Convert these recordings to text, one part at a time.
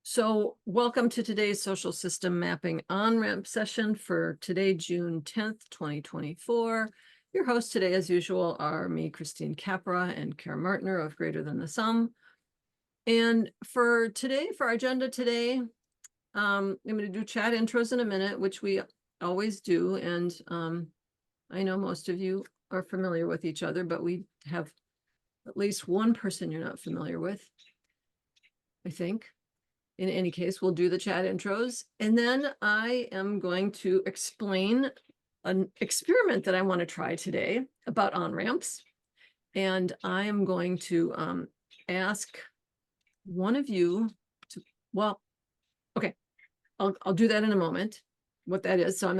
So welcome to today's social system mapping OnRamp session for today, June 10th, 2024. Your hosts today, as usual, are me, Christine Capra, and Kara Martner of Greater Than the Sum. And for today, for our agenda today, I'm going to do chat intros in a minute, which we always do. And I know most of you are familiar with each other, but we have at least one person you're not familiar with, I think. In any case, we'll do the chat intros, and then I am going to explain an experiment that I want to try today about on-ramps. And I am going to ask one of you to, well, okay, I'll do that in a moment, what that is. So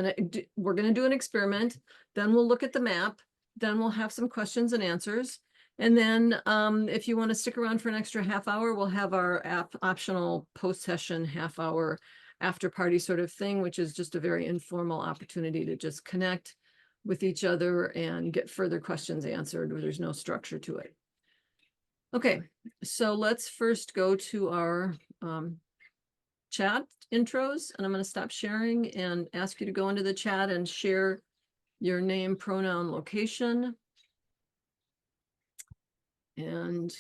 we're going to do an experiment, then we'll look at the map, then we'll have some questions and answers. And then if you want to stick around for an extra half hour, we'll have our optional post-session half hour after party sort of thing, which is just a very informal opportunity to just connect with each other and get further questions answered where there's no structure to it. Okay, so let's first go to our chat intros, and I'm going to stop sharing and ask you to go into the chat and share your name, pronoun, location. And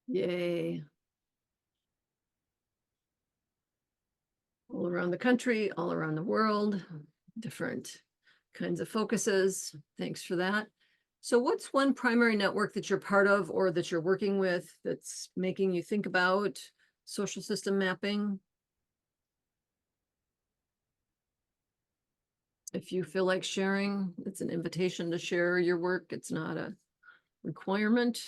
yay. All around the country, all around the world, different kinds of focuses. Thanks for that. So what's one primary network that you're part of or that you're working with that's making you think about social system mapping? If you feel like sharing, it's an invitation to share your work. It's not a requirement.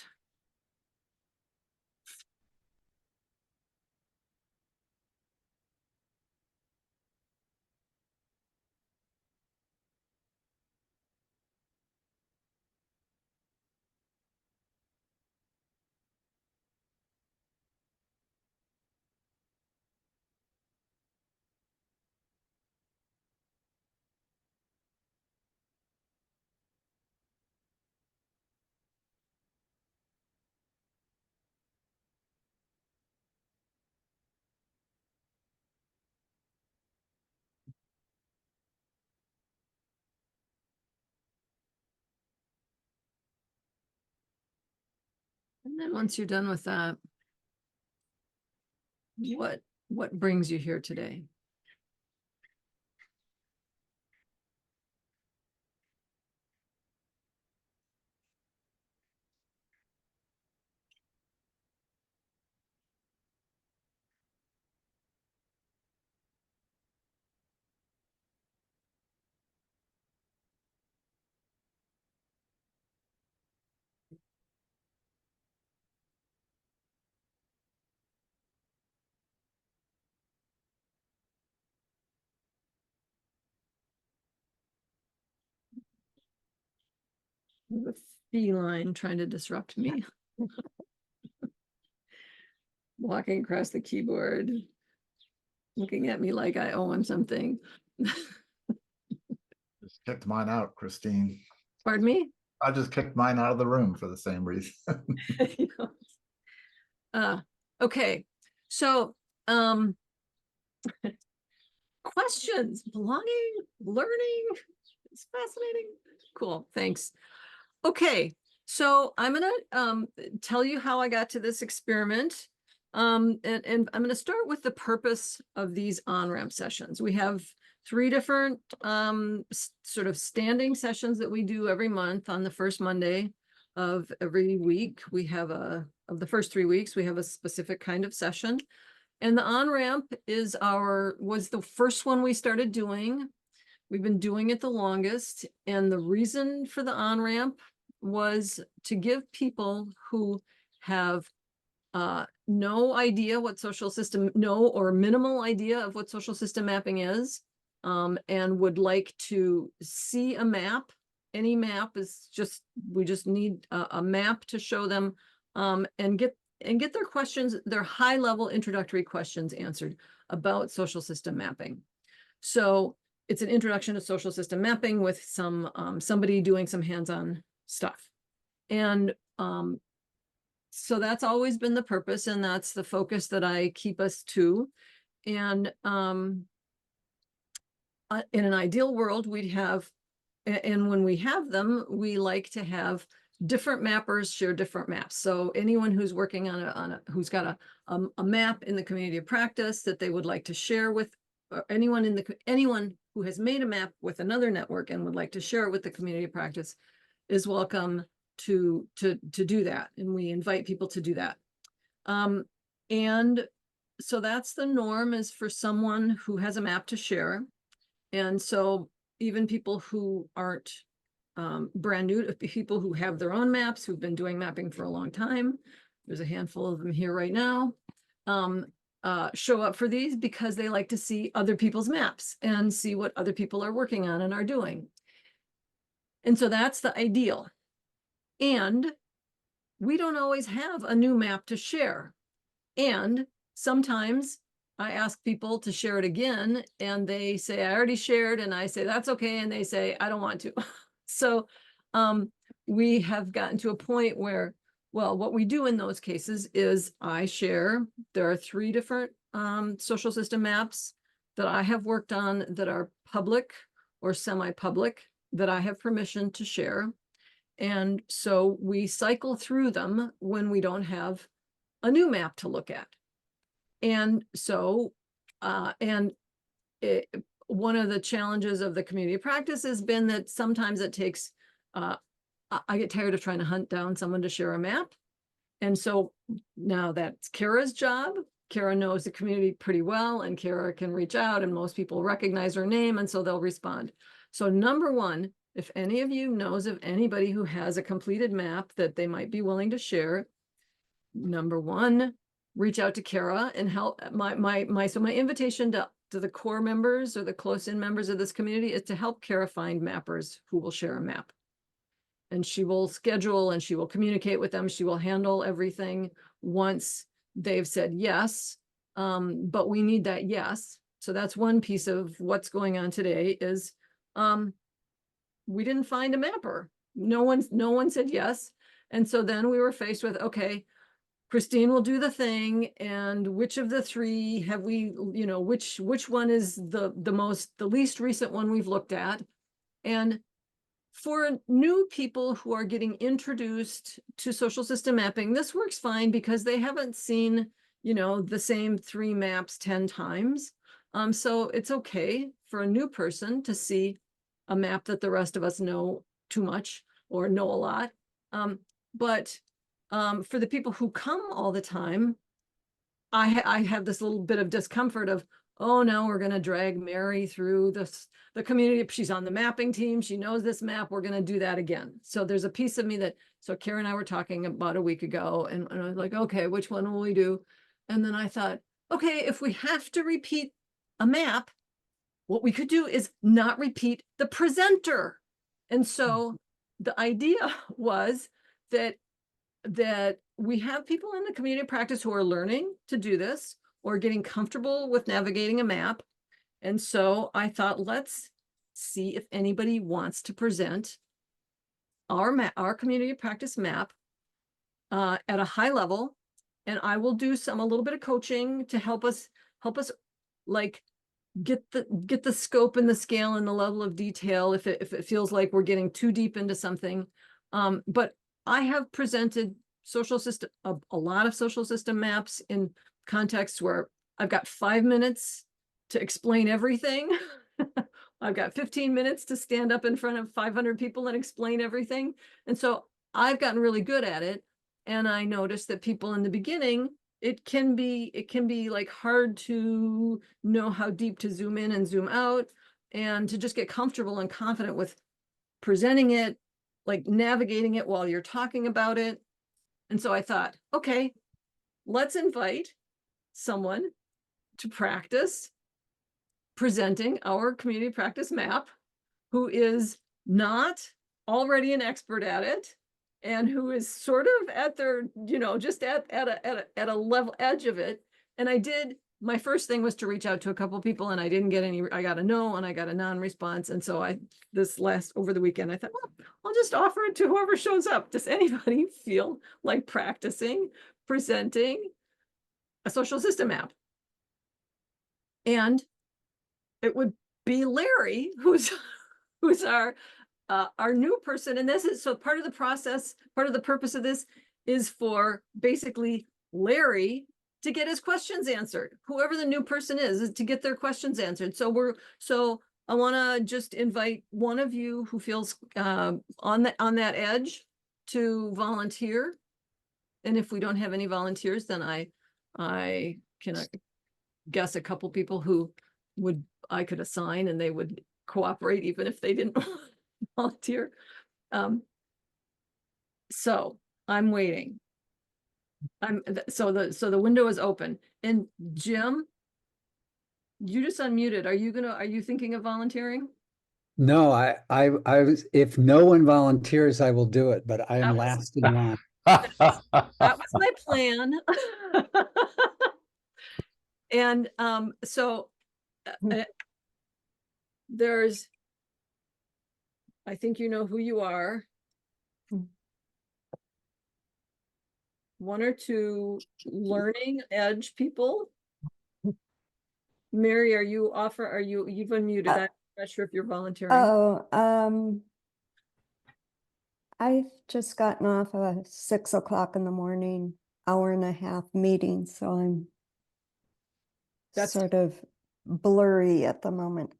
And then once you're done with that, what brings you here today? The feline trying to disrupt me. Walking across the keyboard, looking at me like I owe him something. Just kicked mine out, Christine. Pardon me? I just kicked mine out of the room for the same reason. Okay, so questions, belonging, learning, it's fascinating. Cool, thanks. Okay, so I'm gonna tell you how I got to this experiment. And I'm going to start with the purpose of these on-ramp sessions. We have 3 different sort of standing sessions that we do every month on the first Monday of every week. We have of the first 3 weeks, we have a specific kind of session. And the on-ramp was the first one we started doing. We've been doing it the longest. And the reason for the on-ramp was to give people who have no idea what no or minimal idea of what social system mapping is, and would like to see a map. Any map is we just need a map to show them, and get their questions, their high level introductory questions answered about social system mapping. So it's an introduction to social system mapping with somebody doing some hands-on stuff. And so that's always been the purpose, and that's the focus that I keep us to. And in an ideal world, we'd have, and when we have them, we like to have different mappers share different maps. So anyone who's working on who's got a map in the community of practice that they would like to share with anyone who has made a map with another network and would like to share it with the community of practice is welcome to do that. And we invite people to do that. And so that's the norm, is for someone who has a map to share. And so even people who aren't brand new, people who have their own maps, who've been doing mapping for a long time, there's a handful of them here right now, show up for these because they like to see other people's maps and see what other people are working on and are doing. And so that's the ideal. And we don't always have a new map to share. And sometimes I ask people to share it again, and they say, I already shared, and I say, that's okay. And they say, I don't want to. So we have gotten to a point where, well, what we do in those cases is I share. There are 3 different social system maps that I have worked on that are public or semi-public that I have permission to share. And so we cycle through them when we don't have a new map to look at. And so, one of the challenges of the community of practice has been that sometimes it takes, I get tired of trying to hunt down someone to share a map. And so now that's Kara's job. Kara knows the community pretty well, and Kara can reach out, and most people recognize her name, and so they'll respond. So number one, if any of you knows of anybody who has a completed map that they might be willing to share, number one, reach out to Kara and help. So my invitation to the core members or the close-in members of this community is to help Kara find mappers who will share a map. And she will schedule and she will communicate with them. She will handle everything once they've said yes. But we need that yes. So that's one piece of what's going on today is we didn't find a mapper. No one said yes. And so then we were faced with, okay, Christine will do the thing, and which of the 3 have we, which one is the least recent one we've looked at? And for new people who are getting introduced to social system mapping, this works fine because they haven't seen, the same 3 maps 10 times. So it's okay for a new person to see a map that the rest of us know too much or know a lot. But for the people who come all the time, I have this little bit of discomfort of, oh no, we're going to drag Mary through the community. She's on the mapping team. She knows this map. We're going to do that again. So there's a piece of me so Kara and I were talking about a week ago, and I was like, okay, which one will we do? And then I thought, okay, if we have to repeat a map, what we could do is not repeat the presenter. And so the idea was that we have people in the community of practice who are learning to do this or getting comfortable with navigating a map. And so I thought, let's see if anybody wants to present our community of practice map at a high level. And I will do a little bit of coaching to help us like get the scope and the scale and the level of detail if it feels like we're getting too deep into something. But I have presented a lot of social system maps in contexts where I've got 5 minutes to explain everything. I've got 15 minutes to stand up in front of 500 people and explain everything. And so I've gotten really good at it. And I noticed that people in the beginning it can be like hard to know how deep to zoom in and zoom out, and to just get comfortable and confident with presenting it, like navigating it while you're talking about it. And so I thought, okay, let's invite someone to practice presenting our community practice map, who is not already an expert at it, and who is sort of at their, just at a level edge of it. And my first thing was to reach out to a couple people, and I didn't get any. I got a no and I got a non-response. And so over the weekend, I thought, well, I'll just offer it to whoever shows up. Does anybody feel like practicing presenting a social system map? And it would be Larry, who's our new person. And this is, so part of the process, part of the purpose of this is for basically Larry to get his questions answered. Whoever the new person is to get their questions answered. So I want to just invite one of you who feels on that edge to volunteer. And if we don't have any volunteers, then I can guess a couple people who I could assign, and they would cooperate even if they didn't volunteer. So I'm waiting. So the window is open. And Jim, you just unmuted. Are you thinking of volunteering? No, I was, if no one volunteers, I will do it, but I am That was- last in line. That was my plan. And so there's, I think you know who you are. One or two learning edge people. Mary, you've unmuted? I'm not sure if you're volunteering. Oh, I've just gotten off a 6 o'clock in the morning, hour-and-a-half meeting, so I'm That's- sort of blurry at the moment.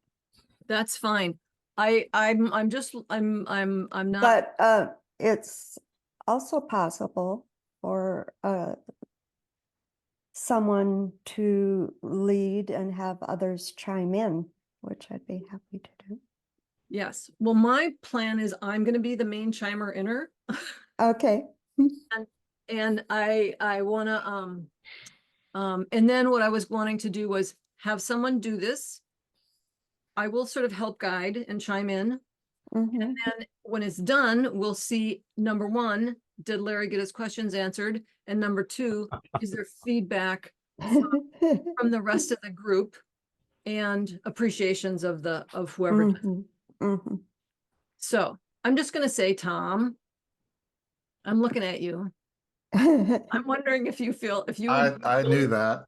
That's fine. I'm not. But it's also possible for someone to lead and have others chime in, which I'd be happy to do. Yes. Well, my plan is I'm going to be the main chimer inner. Okay. And I want to, and then what I was wanting to do was have someone do this. I will sort of help guide and chime in. Mhm. And then when it's done, we'll see, number one, did Larry get his questions answered? And number two, is there feedback from the rest of the group and appreciations of whoever. Mhm, mhm. So I'm just going to say, Tom, I'm looking at you. I'm wondering if you I knew that.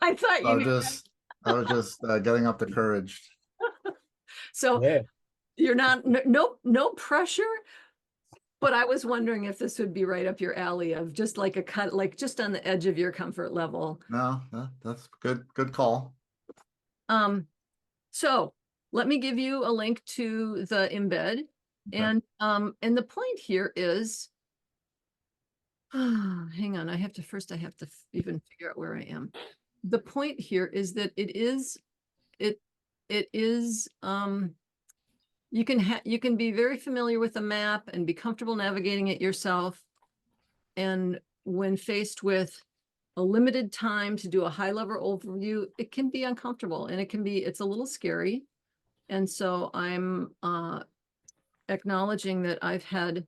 I thought you I knew. was just getting up the courage. So Yeah. you're not, no pressure, but I was wondering if this would be right up your alley of just like a cut, like just on the edge of your comfort level. No, that's good call. So let me give you a link to the embed. Okay. And the point here is, hang on, I have to even figure out where I am. The point here is that it is, you can be very familiar with the map and be comfortable navigating it yourself. And when faced with a limited time to do a high level overview, it can be uncomfortable, and it's a little scary. And so I'm acknowledging that I've had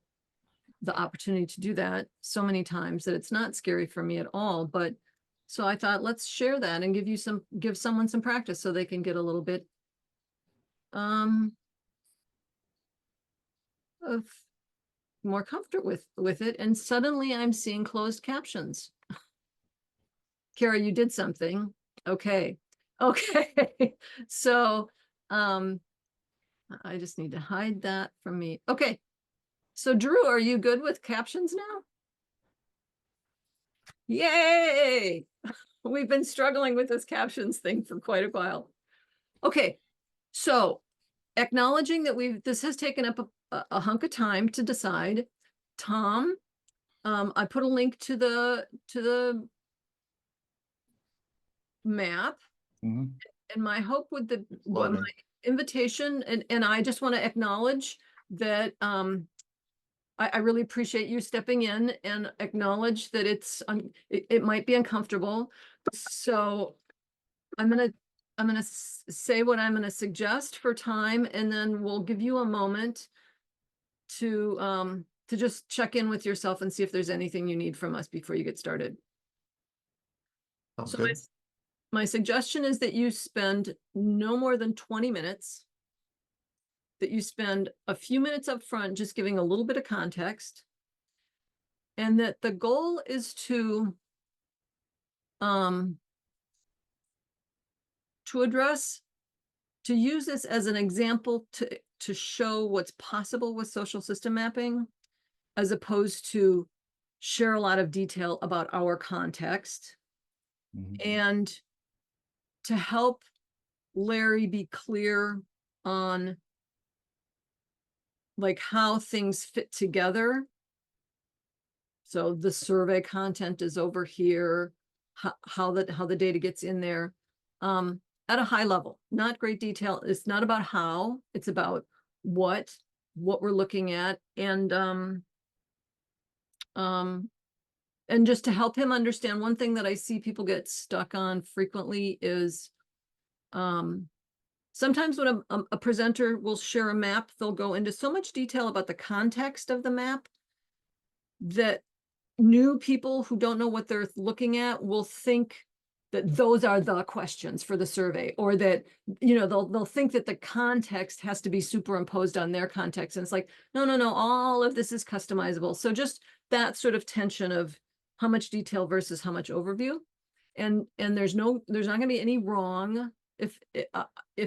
the opportunity to do that so many times that it's not scary for me at all. But so I thought, let's share that and give someone some practice so they can get a little bit of more comfort with it. And suddenly I'm seeing closed captions. Kara, you did something. Okay. So I just need to hide that from me. Okay. So Drew, are you good with captions now? Yay! We've been struggling with this captions thing for quite a while. Okay. So acknowledging that this has taken up a hunk of time to decide. Tom, I put a link to the map. Mhm. And my hope with my Loading. invitation, and I just want to acknowledge that I really appreciate you stepping in and acknowledge that it might be uncomfortable. So I'm gonna say what I'm gonna suggest for time, and then we'll give you a moment to just check in with yourself and see if there's anything you need from us before you get started. Sounds So good. my suggestion is that you spend no more than 20 minutes, that you spend a few minutes up front just giving a little bit of context, and that the goal is to use this as an example to show what's possible with social system mapping, as opposed to share a lot of detail about our context, Mhm. and to help Larry be clear on like how things fit together. So the survey content is over here, how the data gets in there, at a high level, not great detail. It's not about how, it's about what we're looking at, and just to help him understand, one thing that I see people get stuck on frequently is sometimes when a presenter will share a map, they'll go into so much detail about the context of the map that new people who don't know what they're looking at will think that those are the questions for the survey, or that, they'll think that the context has to be superimposed on their context. And it's like, no, all of this is customizable. So just that sort of tension of how much detail versus how much overview. And there's not going to be any wrong if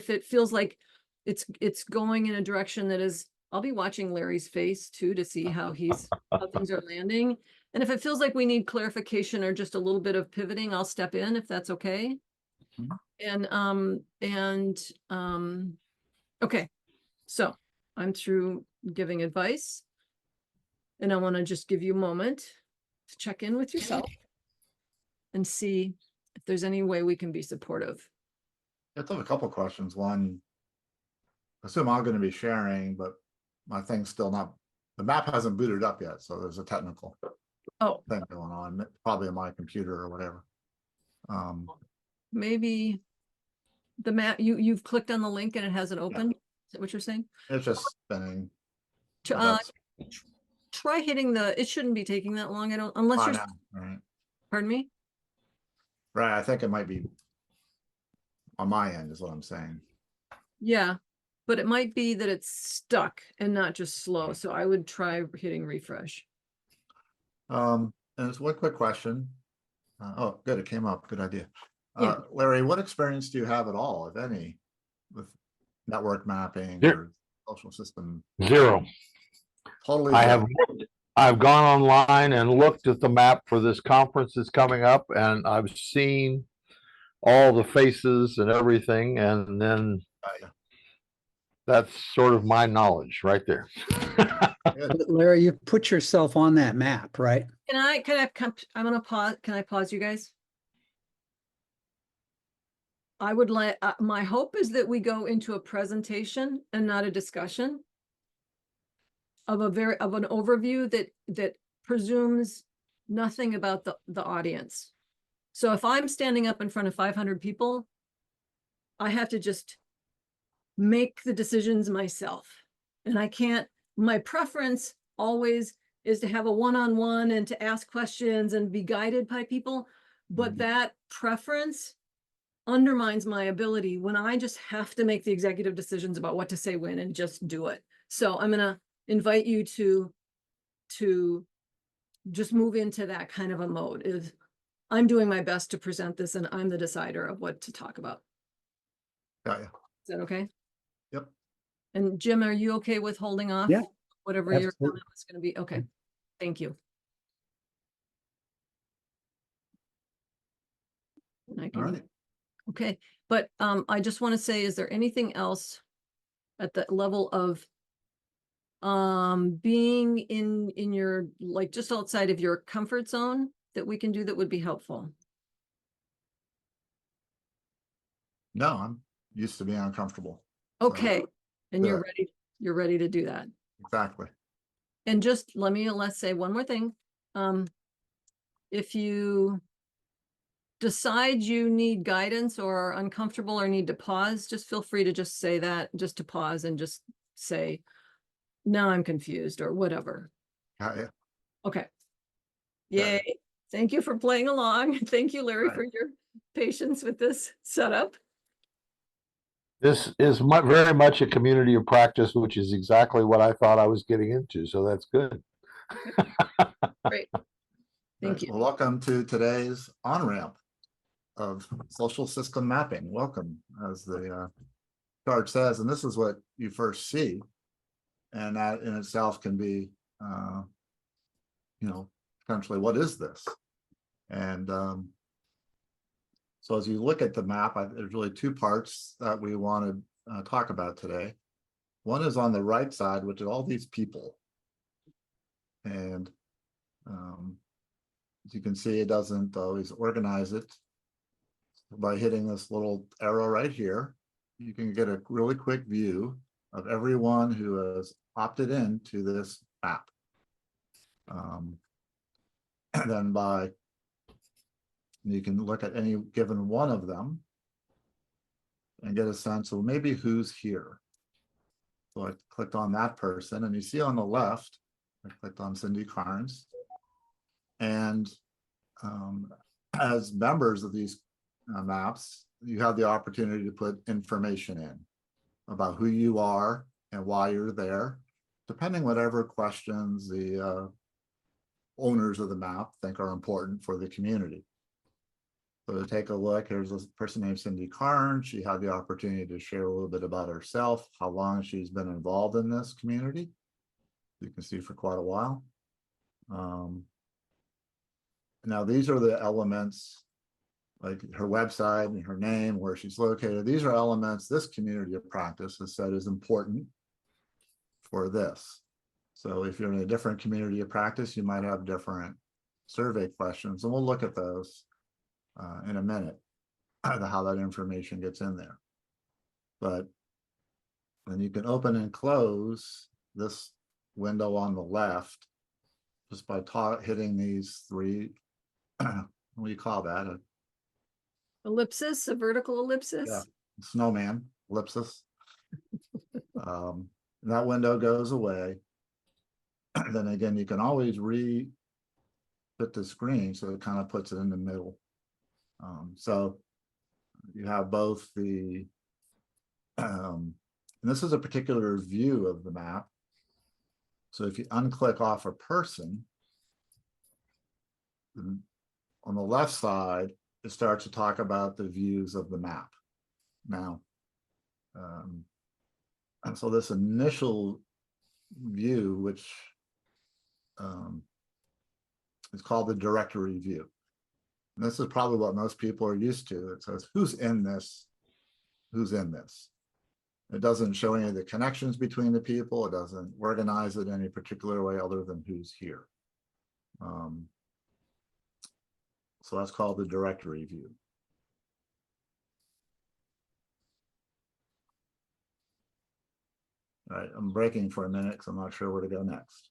it feels like it's going in a direction that is. I'll be watching Larry's face too to see how things are landing. And if it feels like we need clarification or just a little bit of pivoting, I'll step in if that's okay. Mhm. Okay, so I'm through giving advice, and I want to just give you a moment to check in with yourself and see if there's any way we can be supportive. I have a couple of questions. One, I assume I'm going to be sharing, but my thing's still not, the map hasn't booted up yet, so there's a technical Oh, thing going on, probably on my computer or whatever. maybe the map, you've clicked on the link and it hasn't opened. Is that what you're saying? It's just spinning. but Uh, that's try hitting it shouldn't be taking that long. Unless by you're, now, right? pardon me? Right, I think it might be on my end is what I'm saying. Yeah, but it might be that it's stuck and not just slow. So I would try hitting refresh. And there's one quick question. Oh, good, it came up. Good idea. Yeah. Larry, what experience do you have at all, if any, with network mapping Zero. or social system? Zero. Totally I zero. I've gone online and looked at the map for this conference that's coming up, and I've seen all the faces and everything, and then that's sort of my knowledge right there. Good. But Larry, you put yourself on that map, right? I'm gonna pause. Can I pause you guys? I would like, my hope is that we go into a presentation and not a discussion of an overview that presumes nothing about the audience. So if I'm standing up in front of 500 people, I have to just make the decisions myself. And I can't, my preference always is to have a one-on-one and to ask questions and be guided by people. But that preference undermines my ability when I just have to make the executive decisions about what to say when and just do it. So I'm going to invite you to just move into that kind of a mode. Is I'm doing my best to present this and I'm the decider of what to talk about. Got you. Is that okay? Yep. And Jim, are you okay with holding off? Yeah, Whatever your absolutely. comment is going to be. Okay. Thank you. And I All can, right. okay. But I just want to say, is there anything else at the level of being in your, like, just outside of your comfort zone that we can do that would be helpful? No, I'm used to being uncomfortable. So, Okay, and do it. you're ready to do that. Exactly. And just let's say one more thing. If you decide you need guidance or are uncomfortable or need to pause, just feel free to just say that, just to pause and just say, now I'm confused or whatever. Yeah. Okay. Yeah. Yay. Thank you for playing along. Thank you, Larry, Right. for your patience with this setup. This is very much a community of practice, which is exactly what I thought I was getting into. So that's good. Great. Thank Right. you. Well, welcome to today's on-ramp of social system mapping. Welcome, as the chart says, and this is what you first see. And that in itself can be, potentially, what is this? And so as you look at the map, there's really two parts that we want to talk about today. One is on the right side, which is all these people. And as you can see, it doesn't always organize it. By hitting this little arrow right here, you can get a really quick view of everyone who has opted in to this map. And then you can look at any given one of them and get a sense of maybe who's here. So I clicked on that person, and you see on the left, I clicked on Cindy Carnes. And as members of these maps, you have the opportunity to put information in about who you are and why you're there, depending whatever questions the owners of the map think are important for the community. So to take a look, here's a person named Cindy Carnes. She had the opportunity to share a little bit about herself, how long she's been involved in this community. You can see for quite a while. Now, these are the elements, like her website and her name, where she's located. These are elements this community of practice has said is important for this. So if you're in a different community of practice, you might have different survey questions, and we'll look at those in a minute, how that information gets in there. But then you can open and close this window on the left just by hitting these three, what do you call that? Ellipsis, a vertical ellipsis. Yeah, snowman, ellipsis. That window goes away. Then again, you can always fit the screen so it kind of puts it in the middle. So you have both the, and this is a particular view of the map. So if you unclick off a person, on the left side, it starts to talk about the views of the map. Now, and so this initial view, which is called the directory view. And this is probably what most people are used to. It says, who's in this? Who's in this? It doesn't show any of the connections between the people. It doesn't organize it any particular way other than who's here. So that's called the directory view. All right, I'm breaking for a minute because I'm not sure where to go next.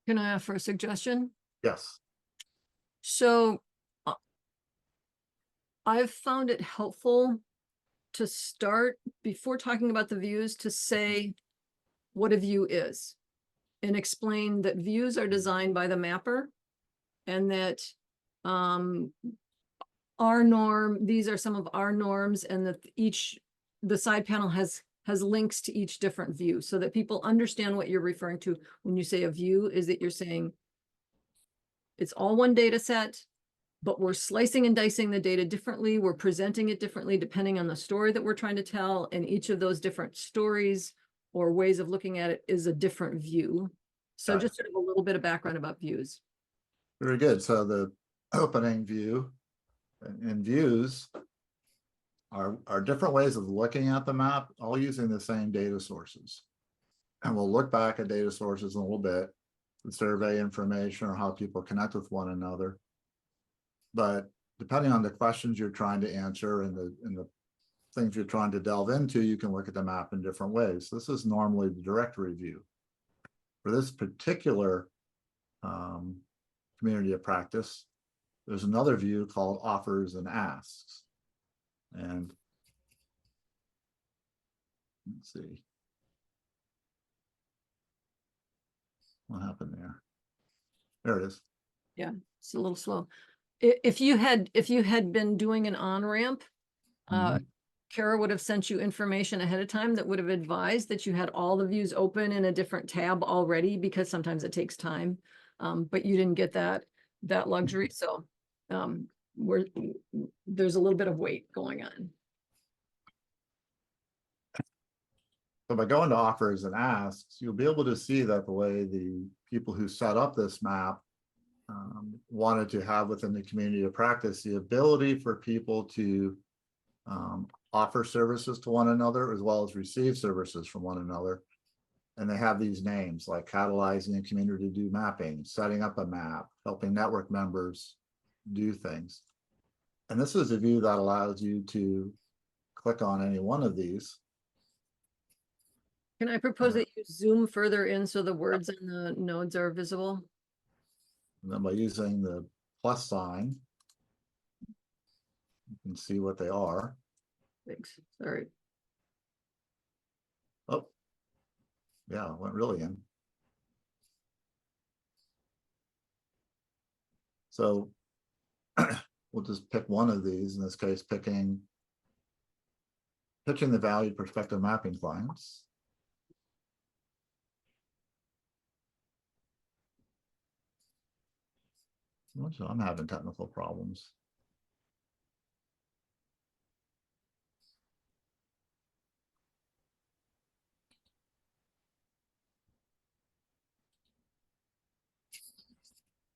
Can I offer a suggestion? Yes. So I've found it helpful to start before talking about the views to say what a view is and explain that views are designed by the mapper and that these are some of our norms, and that the side panel has links to each different view so that people understand what you're referring to when you say a view, is that you're saying it's all one data set, but we're slicing and dicing the data differently. We're presenting it differently depending on the story that we're trying to tell. And each of those different stories or ways of looking at it is a different view. So Got it. just sort of a little bit of background about views. Very good. So the opening view and views are different ways of looking at the map, all using the same data sources. And we'll look back at data sources in a little bit, the survey information or how people connect with one another. But depending on the questions you're trying to answer and the things you're trying to delve into, you can look at the map in different ways. This is normally the directory view. For this particular community of practice, there's another view called offers and asks. And let's see. What happened there? There it is. It's a little slow. If you had been doing an on-ramp, Mhm. Kara would have sent you information ahead of time that would have advised that you had all the views open in a different tab already, because sometimes it takes time. But you didn't get that luxury. So there's a little bit of wait going on. So by going to offers and asks, you'll be able to see that the way the people who set up this map wanted to have within the community of practice, the ability for people to offer services to one another as well as receive services from one another. And they have these names like catalyzing a community to do mapping, setting up a map, helping network members do things. And this is a view that allows you to click on any one of these. Can I propose that you zoom further in so the words and the nodes are visible? And then by using the plus sign, you can see what they are. Thanks. Sorry. Oh, yeah, it went really in. So we'll just pick one of these, in this case, pitching the valued perspective mapping clients. So I'm having technical problems.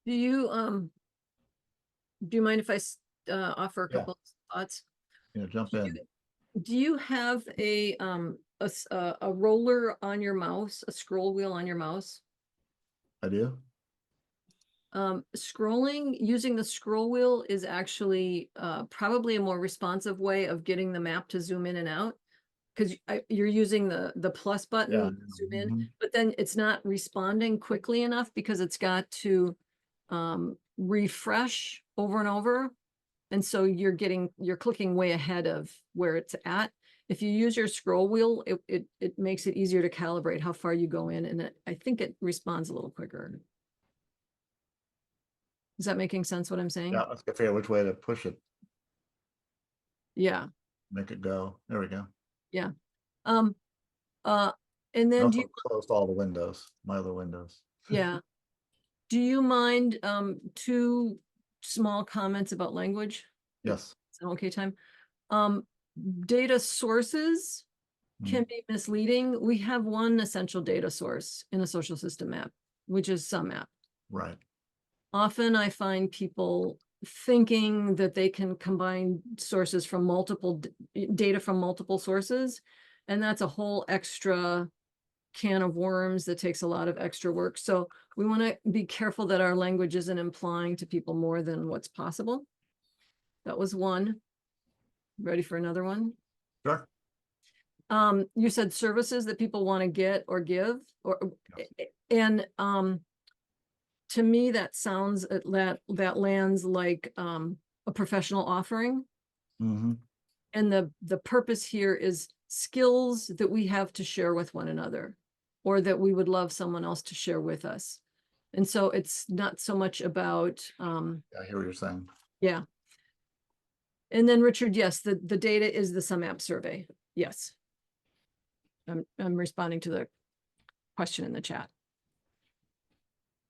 Do you mind if I offer a Yeah. couple of thoughts? Jump in. Do you have a roller on your mouse, a scroll wheel on your mouse? I do. Scrolling using the scroll wheel is actually probably a more responsive way of getting the map to zoom in and out, because you're using the plus button Yeah. to zoom in, Mhm. but then it's not responding quickly enough because it's got to refresh over and over. And so you're clicking way ahead of where it's at. If you use your scroll wheel, it makes it easier to calibrate how far you go in, and I think it responds a little quicker. Is that making sense what I'm saying? Yeah, let's figure out which way to push it, Yeah. make it go. There we go. Yeah. And then Also closed all the windows, my other windows. yeah. Do you mind two small comments about language? Yes. It's an okay time. Data sources can be misleading. We have one essential data source in a social system map, which is sumApp. Right. Often I find people thinking that they can combine sources from data from multiple sources, and that's a whole extra can of worms that takes a lot of extra work. So we want to be careful that our language isn't implying to people more than what's possible. That was one. Ready for another one? Sure. You said services that people want to get or give, Yes. and to me that sounds that lands like a professional offering. Mhm. And the purpose here is skills that we have to share with one another, or that we would love someone else to share with us. And so it's not so much about I hear what you're saying. yeah. And then Richard, yes, the data is the sumApp survey. Yes. I'm responding to the question in the chat.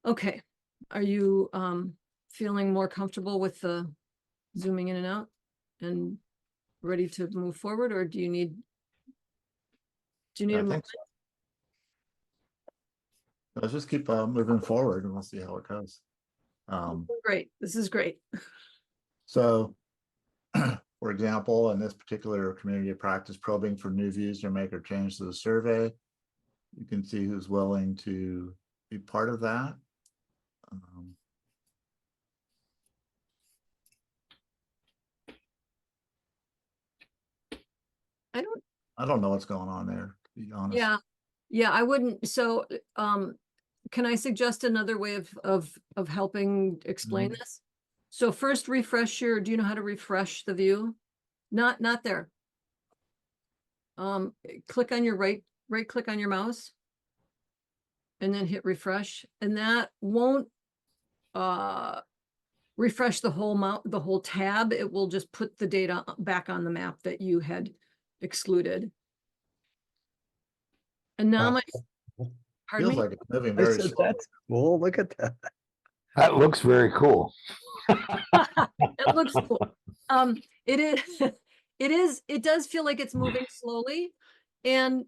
Okay. Are you feeling more comfortable with the zooming in and out and ready to move forward, or do you need I a think moment? so. Let's just keep moving forward and we'll see how it goes. Great. This is great. So, for example, in this particular community of practice, probing for new views or make or change to the survey, you can see who's willing to be part of that. I don't know what's going on there, to be honest. Yeah, I wouldn't, so, can I suggest another way of helping explain Mhm. this? So first refresh do you know how to refresh the view? Not there. Click on your right click on your mouse. And then hit refresh, and that won't, refresh the whole tab. It will just put the data back on the map that you had excluded. And now Wow. pardon Feels me? like it's moving I very said, slow. that's cool. Look at that. That looks very cool. It looks cool. It is, it does feel like it's moving slowly. And,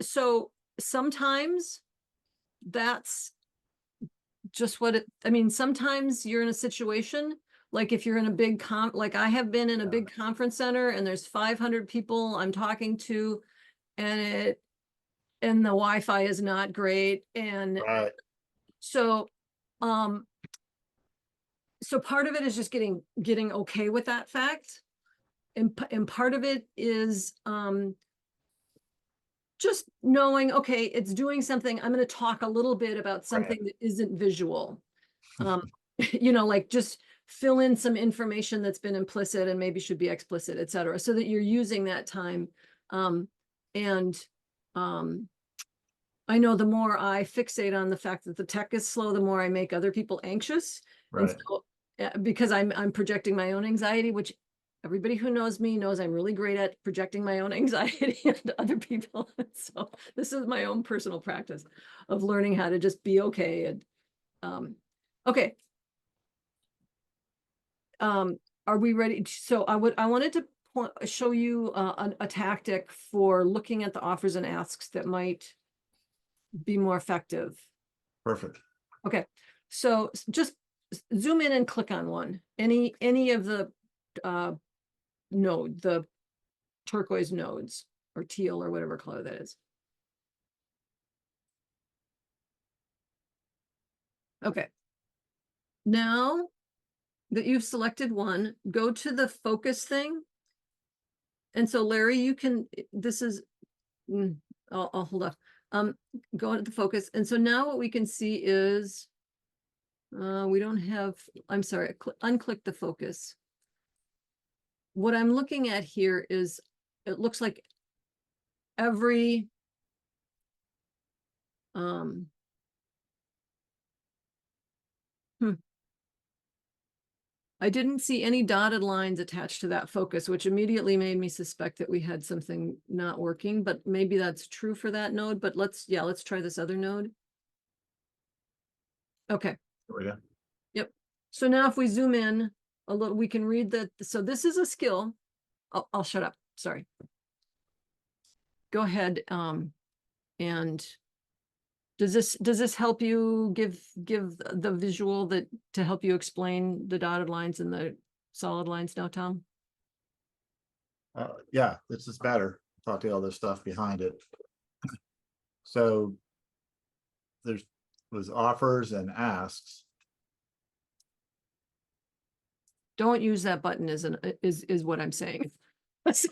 so sometimes that's just I mean, sometimes you're in a situation, like if you're in a big like I have been in a big conference center and there's 500 people I'm talking to, and the Wi-Fi is not great. And Right, so, so part of it is just getting okay with that fact. And part of it is, just knowing, okay, it's doing something. I'm going to talk a little bit about something that isn't visual. Like just fill in some information that's been implicit and maybe should be explicit, et cetera, so that you're using that time. And I know the more I fixate on the fact that the tech is slow, the more I make other people anxious. And right. so, because I'm projecting my own anxiety, which everybody who knows me knows I'm really great at projecting my own anxiety onto other people. So this is my own personal practice of learning how to just be okay. And okay. Are we ready? So I wanted to show you a tactic for looking at the offers and asks that might be more effective. Perfect. Okay, so just zoom in and click on one. Any of the the turquoise nodes or teal or whatever color that is. Okay. Now that you've selected one, go to the focus thing. And so Larry, you can, this is, I'll hold off. Go into the focus. And so now what we can see is, we don't have, I'm sorry, unclick the focus. What I'm looking at here is, it looks like every, I didn't see any dotted lines attached to that focus, which immediately made me suspect that we had something not working, but maybe that's true for that node. But let's try this other node. Okay. There we go. Yep. So now if we zoom in a little, we can read that. So this is a skill. I'll shut up. Sorry. Go ahead. And does this help you give the visual to help you explain the dotted lines and the solid lines now, Tom? Yeah, this is better. Talk to all this stuff behind it. So was offers and asks. Don't use that button is what I'm saying. That's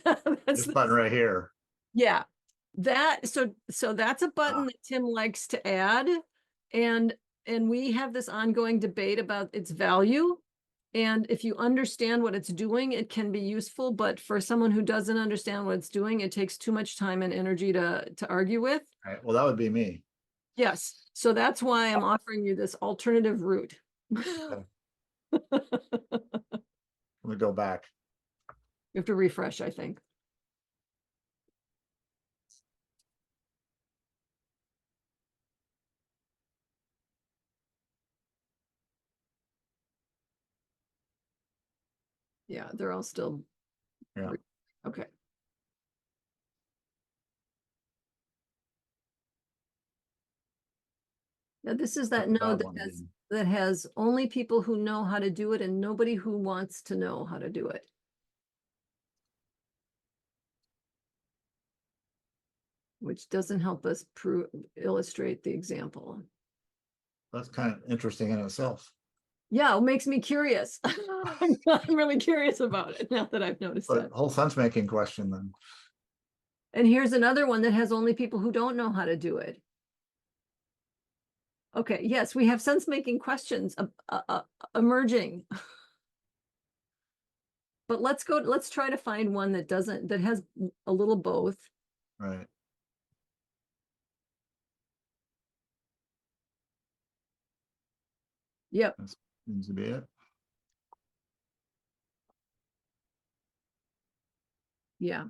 This button right here. yeah. So that's a button that Tim likes to add. And we have this ongoing debate about its value. And if you understand what it's doing, it can be useful. But for someone who doesn't understand what it's doing, it takes too much time and energy to argue with. All right, well, that would be me. Yes. So that's why I'm offering you this alternative route. Let me go back. You have to refresh, I think. Yeah, they're all still. Yeah. Okay. Now this is that That's a node bad one again. that has only people who know how to do it and nobody who wants to know how to do it. Which doesn't help us illustrate the example. That's kind of interesting in itself. Yeah, it makes me curious. I'm really curious about it now that I've noticed But that. whole sense making question then. And here's another one that has only people who don't know how to do it. Okay, yes, we have sense-making questions emerging. But let's try to find one that that has a little both. Right. Yep, That seems to be it. yeah.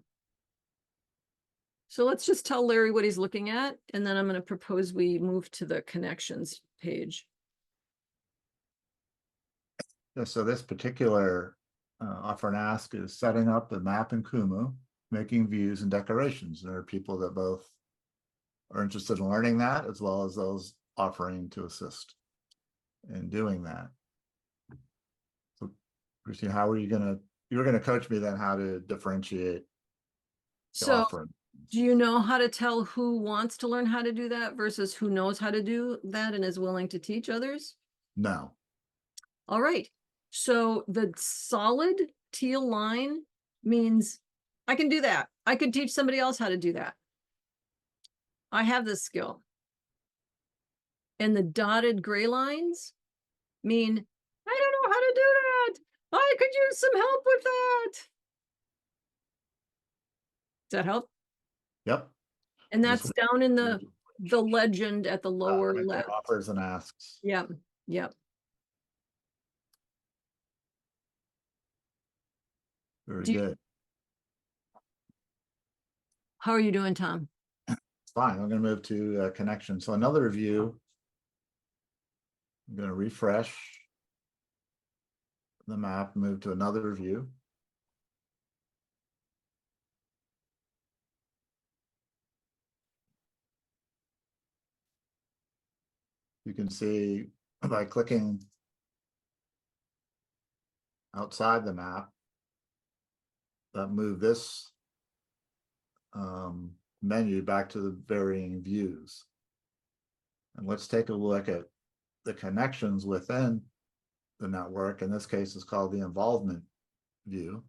So let's just tell Larry what he's looking at, and then I'm going to propose we move to the connections page. Yeah, so this particular offer and ask is setting up the map in Kumu, making views and decorations. There are people that both are interested in learning that, as well as those offering to assist in doing that. So, Christine, how are you were gonna coach me then how to differentiate the So offering? do you know how to tell who wants to learn how to do that versus who knows how to do that and is willing to teach others? No. All right. So the solid teal line means I can do that. I could teach somebody else how to do that. I have this skill. And the dotted gray lines mean I don't know how to do that. I could use some help with that. Does that help? Yep. And This that's down in the legend at the lower right there, left. offers and asks. Yep. Yep. Very Do you- good. How are you doing, Tom? Fine. I'm going to move to connection. So another view. I'm going to refresh the map, move to another view. You can see by clicking outside the map that move this menu back to the varying views. And let's take a look at the connections within the network. In this case, it's called the involvement view.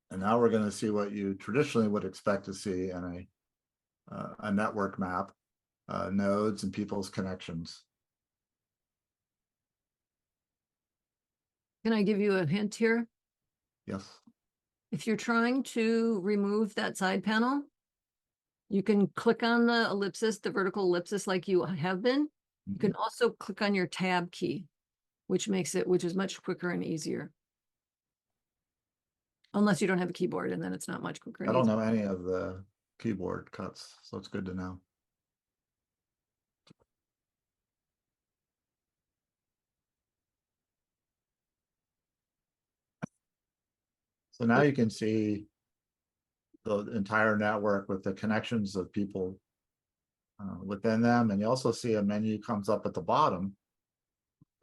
And now we're going to see what you traditionally would expect to see in a network map, nodes and people's connections. Can I give you a hint here? Yes. If you're trying to remove that side panel, you can click on the ellipsis, the vertical ellipsis like you have been. You can also click on your tab key, which is much quicker and easier. Unless you don't have a keyboard, and then it's not much quicker. I don't know any of the keyboard cuts, so it's good to know. So now you can see the entire network with the connections of people within them. And you also see a menu comes up at the bottom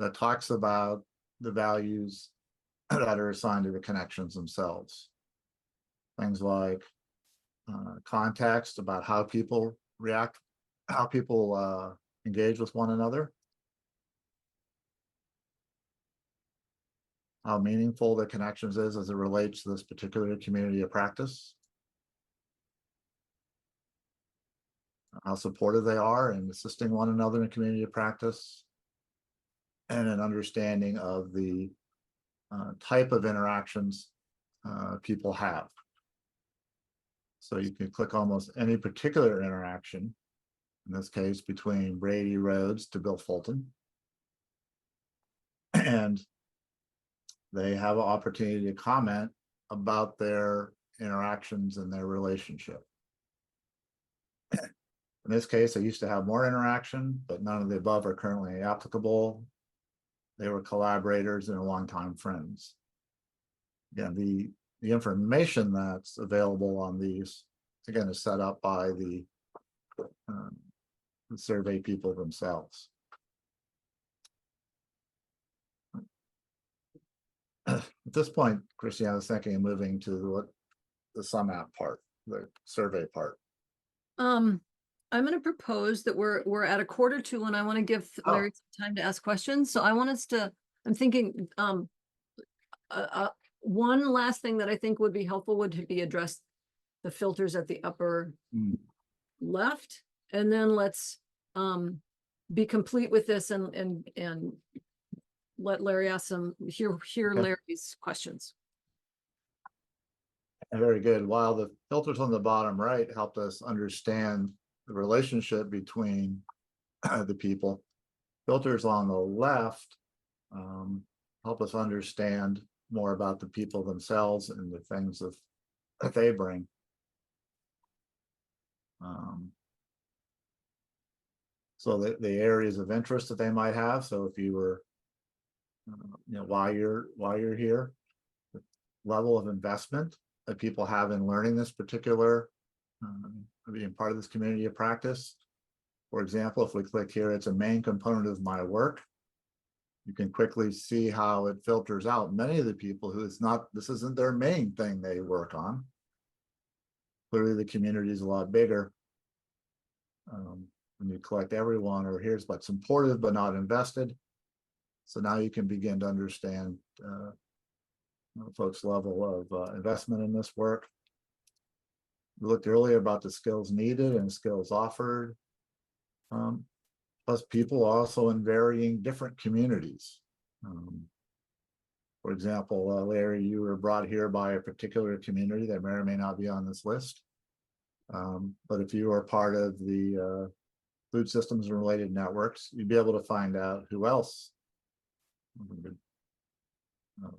that talks about the values that are assigned to the connections themselves. Things like context about how people react, how people engage with one another, how meaningful the connections is as it relates to this particular community of practice, how supportive they are in assisting one another in community of practice, and an understanding of the type of interactions people have. So you can click almost any particular interaction, in this case between Brady Rhodes to Bill Fulton, and they have an opportunity to comment about their interactions and their relationship. In this case, I used to have more interaction, but none of the above are currently applicable. They were collaborators and longtime friends. Again, the information that's available on these, again, is set up by the survey people themselves. At this point, Christiane, I was thinking of moving to the sumApp part, the survey part. I'm gonna propose that we're at a 1:45 and I want to give Oh. Larry some time to ask questions. So I want us to, I'm thinking, one last thing that I think would be helpful would be address the filters at the upper Hmm. left, and then let's be complete with this and let Larry ask hear Okay. Larry's questions. Very good. While the filters on the bottom right helped us understand the relationship between the people, filters on the left help us understand more about the people themselves and the things that they bring. So the areas of interest that they might have. So if you were, why you're here, the level of investment that people have in learning this particular, being part of this community of practice. For example, if we click here, it's a main component of my work. You can quickly see how it filters out many of the people who this isn't their main thing they work on. Clearly the community is a lot bigger. When you collect everyone, or here's what's supportive but not invested. So now you can begin to understand folks' level of investment in this work. We looked earlier about the skills needed and skills offered. Plus people also in varying different communities. For example, Larry, you were brought here by a particular community that may or may not be on this list. But if you are part of the food systems and related networks, you'd be able to find out who else.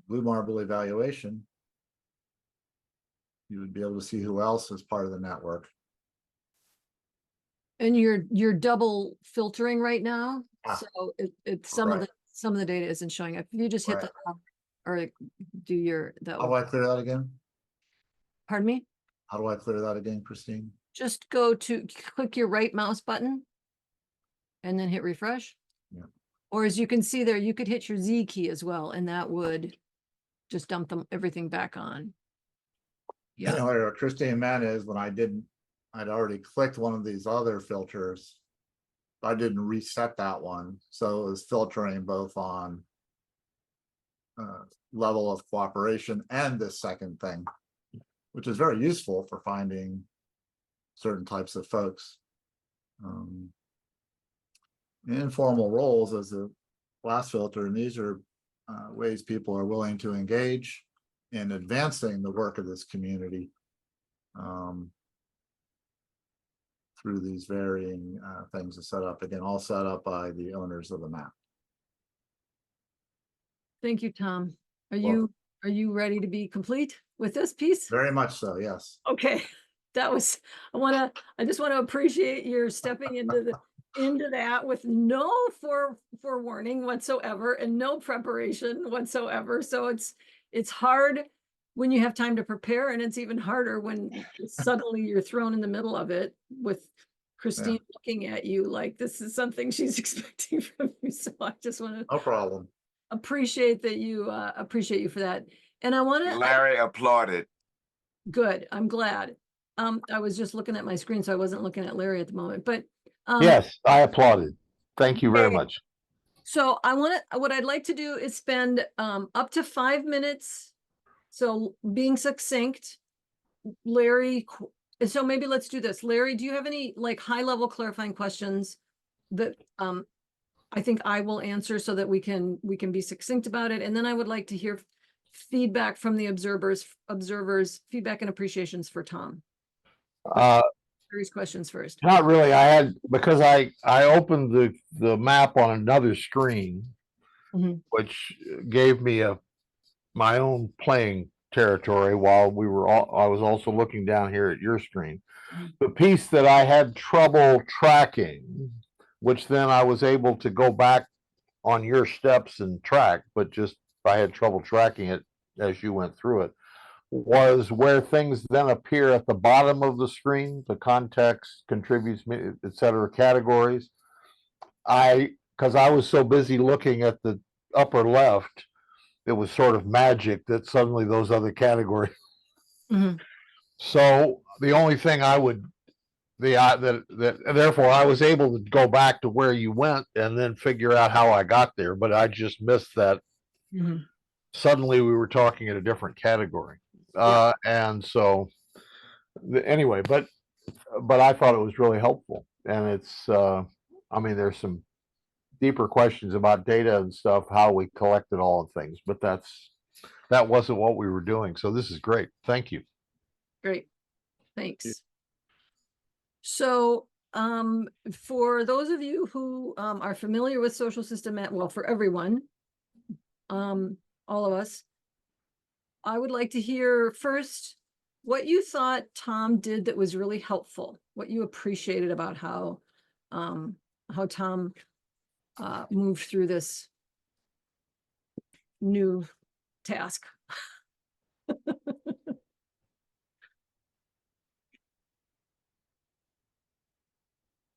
Blue Marble evaluation, you would be able to see who else is part of the network. And you're double filtering right now, Ah, so it's some of the data isn't showing up. If you just hit Right. the top or do your How do I clear that again? pardon me, How do I clear that again, Christine? just go to click your right mouse button and then hit refresh. Yeah. Or as you can see there, you could hit your Z key as well, and that would just dump everything back on. Yeah. Where Christine meant is when I'd already clicked one of these other filters. I didn't reset that one. So it was filtering both on level of cooperation and this second thing, which is very useful for finding certain types of folks. Informal roles as the last filter, and these are ways people are willing to engage in advancing the work of this community through these varying things to set up, again, all set up by the owners of the map. Thank you, Tom. Are Welcome. you ready to be complete with this piece? Very much so, yes. Okay, that was, I just want to appreciate your stepping into that with no forewarning whatsoever and no preparation whatsoever. So it's hard when you have time to prepare, and it's even harder when suddenly you're thrown in the middle of it with Christine looking at you like this is something she's expecting from you. So I just want to No problem. appreciate you for that. And I want to Larry applauded. good. I'm glad. I was just looking at my screen, so I wasn't looking at Larry at the moment, but Yes, I applauded. Thank you very Okay. much. so what I'd like to do is spend up to 5 minutes. So being succinct, Larry, so maybe let's do this. Larry, do you have any like high level clarifying questions that I think I will answer so that we can be succinct about it? And then I would like to hear feedback from the observers, feedback and appreciations for Tom. Larry's questions first. Not really. I had, because I opened the map on another screen, Mhm. which gave me my own playing territory while I was also looking down here at your screen. Mhm. The piece that I had trouble tracking, which then I was able to go back on your steps and track, but just I had trouble tracking it as you went through it, was where things then appear at the bottom of the screen, the context, contributes, etc. categories. Because I was so busy looking at the upper left, it was sort of magic that suddenly those other categories. Mhm. So the only thing I would therefore I was able to go back to where you went and then figure out how I got there, but I just missed that Mhm. suddenly we were talking in a different category. And so anyway, but I thought it was really helpful, and it's I mean, there's some deeper questions about data and stuff, how we collected all of things, but that wasn't what we were doing. So this is great. Thank you. Great, thanks. So, for those of you who are familiar with social system map, well, for everyone, all of us, I would like to hear first what you thought Tom did that was really helpful, what you appreciated about how Tom moved through this new task.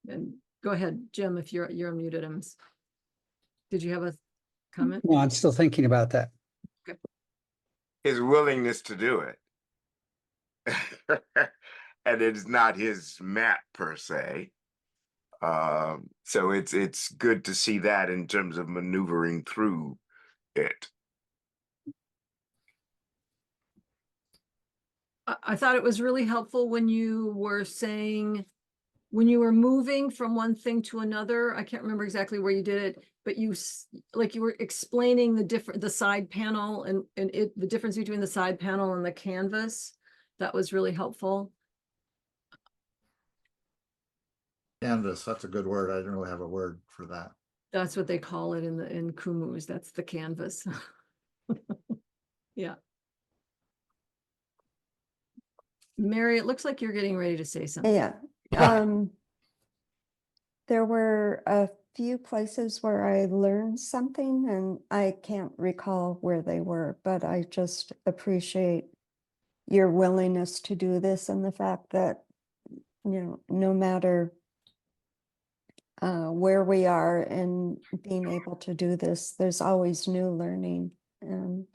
And go ahead, Jim, if you're unmuted. Did you have a comment? No, I'm still thinking about that. His willingness to do it. And it's not his map per se. So it's good to see that in terms of maneuvering through it. I thought it was really helpful when you were saying, when you were moving from one thing to another, I can't remember exactly where you did it, but you were explaining the side panel and the difference between the side panel and the canvas. That was really helpful. Canvas, that's a good word. I didn't really have a word for that. That's what they call it in Kumus. That's the canvas. Yeah. Mary, it looks like you're getting ready to say something. Yeah. There were a few places where I learned something, and I can't recall where they were, but I just appreciate your willingness to do this and the fact that, no matter where we are and being able to do this, there's always new learning, and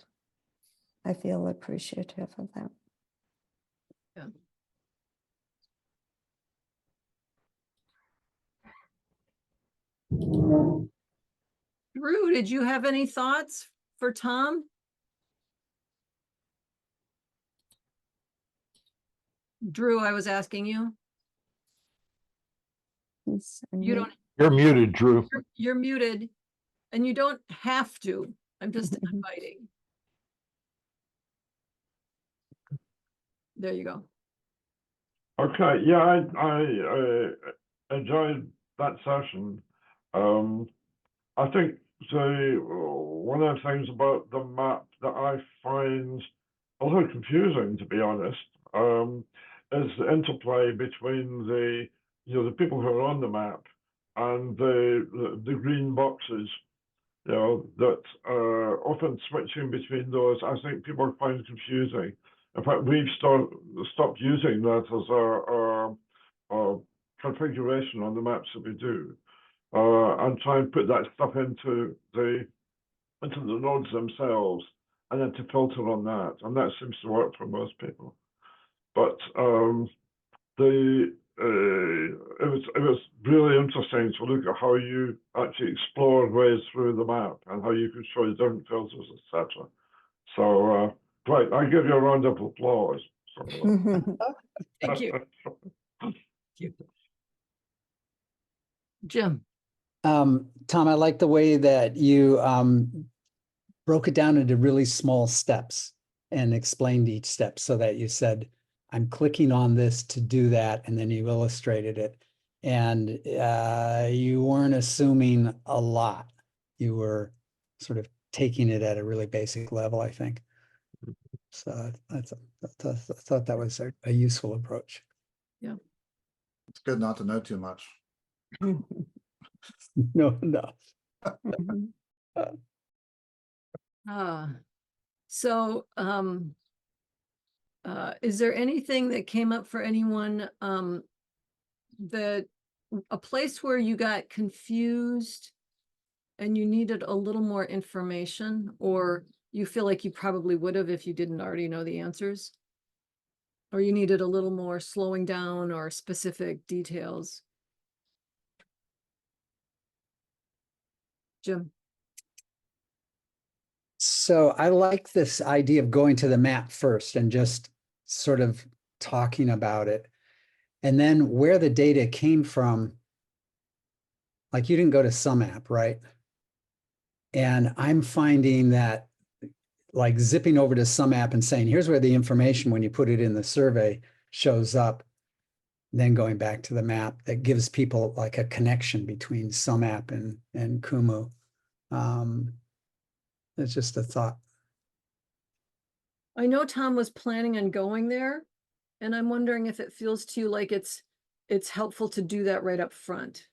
I feel appreciative of that. Yeah. Drew, did you have any thoughts for Tom? Drew, I was asking you. You don't, You're muted, Drew. you're muted, and you don't have to. I'm just inviting. There you go. Okay, yeah, I enjoyed that session. I think one of the things about the map that I find a little confusing, to be honest, is the interplay between the people who are on the map and the green boxes. That often switching between those, I think people find confusing. In fact, we've stopped using that as our configuration on the maps that we do, and try and put that stuff into the nodes themselves, and then to filter on that, and that seems to work for most people. But it was really interesting to look at how you actually explored ways through the map and how you could show the different filters, etc. So, right, I give you a round of applause. Thank you. Jim. Tom, I like the way that you broke it down into really small steps and explained each step, so that you said, I'm clicking on this to do that, and then you illustrated it. And you weren't assuming a lot. You were sort of taking it at a really basic level, I think. So I thought that was a useful approach. Yeah. It's good not to know too much. No. So, is there anything that came up for anyone, that a place where you got confused and you needed a little more information, or you feel like you probably would have if you didn't already know the answers? Or you needed a little more slowing down or specific details? Jim? So I like this idea of going to the map first and just sort of talking about it. And then where the data came from, like you didn't go to sumApp, right? And I'm finding that like zipping over to sumApp and saying, here's where the information, when you put it in the survey, shows up, then going back to the map, that gives people like a connection between sumApp and Kumu. It's just a thought. I know Tom was planning on going there, and I'm wondering if it feels to you like it's helpful to do that right up front.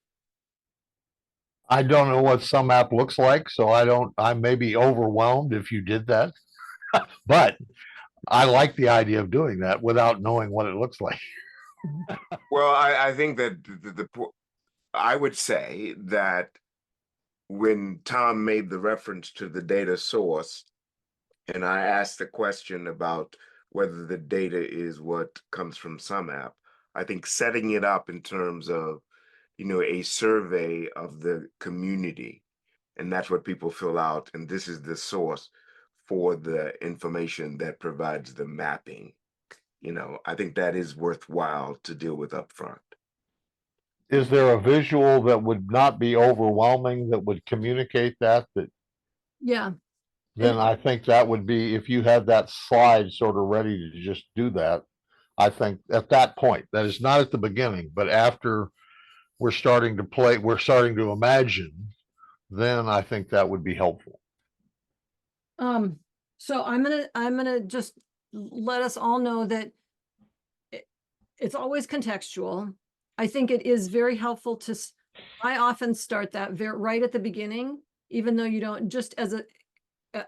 I don't know what some app looks like, so I may be overwhelmed if you did that. But I like the idea of doing that without knowing what it looks like. Well, I think that I would say that when Tom made the reference to the data source, and I asked the question about whether the data is what comes from sumApp, I think setting it up in terms of, a survey of the community, and that's what people fill out, and this is the source for the information that provides the mapping. I think that is worthwhile to deal with up front. Is there a visual that would not be overwhelming that would communicate that? Yeah, Then I think that would be, if you had that slide sort of ready to just do that, I think at that point, that is not at the beginning, but after we're starting to imagine, then I think that would be helpful. so I'm gonna just let us all know that it's always contextual. I think it is very helpful I often start that right at the beginning, even though you don't, just as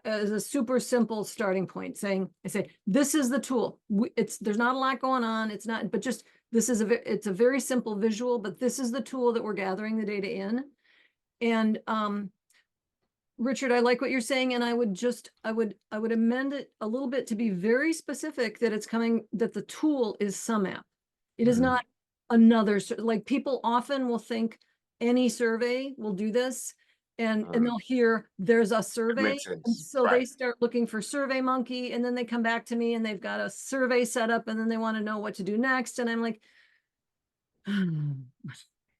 a super simple starting point, I say, this is the tool. There's not a lot going on. It's not, but just, it's a very simple visual, but this is the tool that we're gathering the data in. And, Richard, I like what you're saying, and I would amend it a little bit to be very specific that that the tool is sumApp. It is not another, like people often will think any survey will do this, and they'll hear there's a survey, makes sense. and so Right. they start looking for SurveyMonkey, and then they come back to me and they've got a survey set up, and then they want to know what to do next, and I'm like,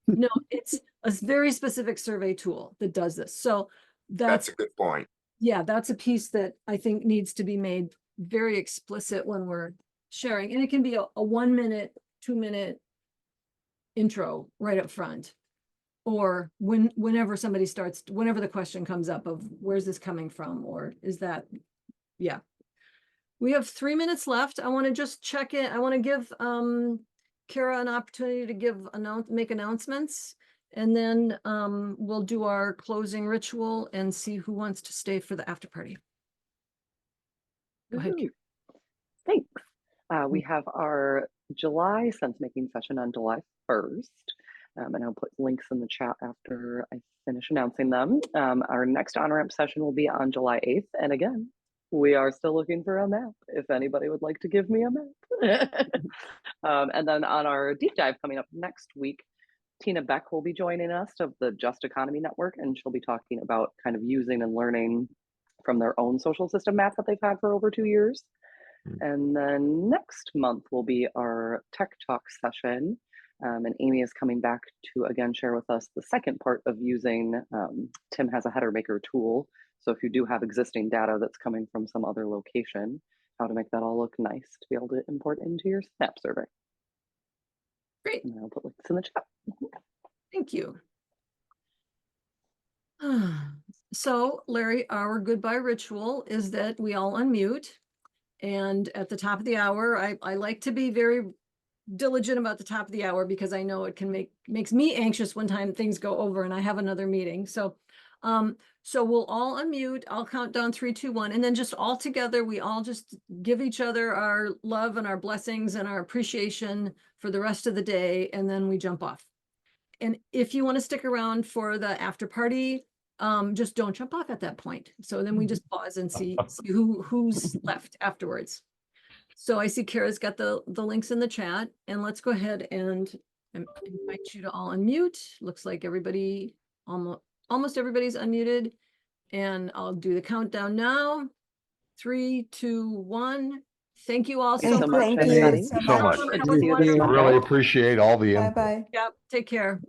no, it's a very specific survey tool that does this. So That's a good point. yeah, that's a piece that I think needs to be made very explicit when we're sharing. And it can be a 1 minute, 2 minute intro right up front. Or whenever the question comes up of where's this coming from, or is that, yeah. We have 3 minutes left. I want to just check in. I want to give Kara an opportunity to make announcements. And then we'll do our closing ritual and see who wants to stay for the after party. Go ahead, Kara. Thanks. We have our July sense making session on July 1st. And I'll put links in the chat after I finish announcing them. Our next OnRamp session will be on July 8th. And again, we are still looking for a map if anybody would like to give me a map. And then on our deep dive coming up next week, Tina Beck will be joining us of the Just Economy Network, and she'll be talking about kind of using and learning from their own social system map that they've had for over 2 years. And then next month will be our Tech Talk session. And Amy is coming back to again share with us the second part of using Tim has a header maker tool. So if you do have existing data that's coming from some other location, how to make that all look nice to be able to import into your Snap survey. Great. And I'll put links in the chat. Thank you. So, Larry, our goodbye ritual is that we all unmute. And at the top of the hour, I like to be very diligent about the top of the hour because I know it makes me anxious when things go over and I have another meeting. So we'll all unmute. I'll count down 3, 2, 1, and then just all together, we all just give each other our love and our blessings and our appreciation for the rest of the day, and then we jump off. And if you want to stick around for the after party, just don't jump off at that point. So then we just pause and see who's left afterwards. So I see Kara's got the links in the chat, and let's go ahead and invite you to all unmute. Looks like everybody, almost everybody's unmuted. And I'll do the countdown now. 3, 2, 1. Thank you all Thanks so so much. much, Thank you everybody. so So much. much. Good That to was see you I this wonderful. really weekend. appreciate all the input. Bye-bye. Yep, take care.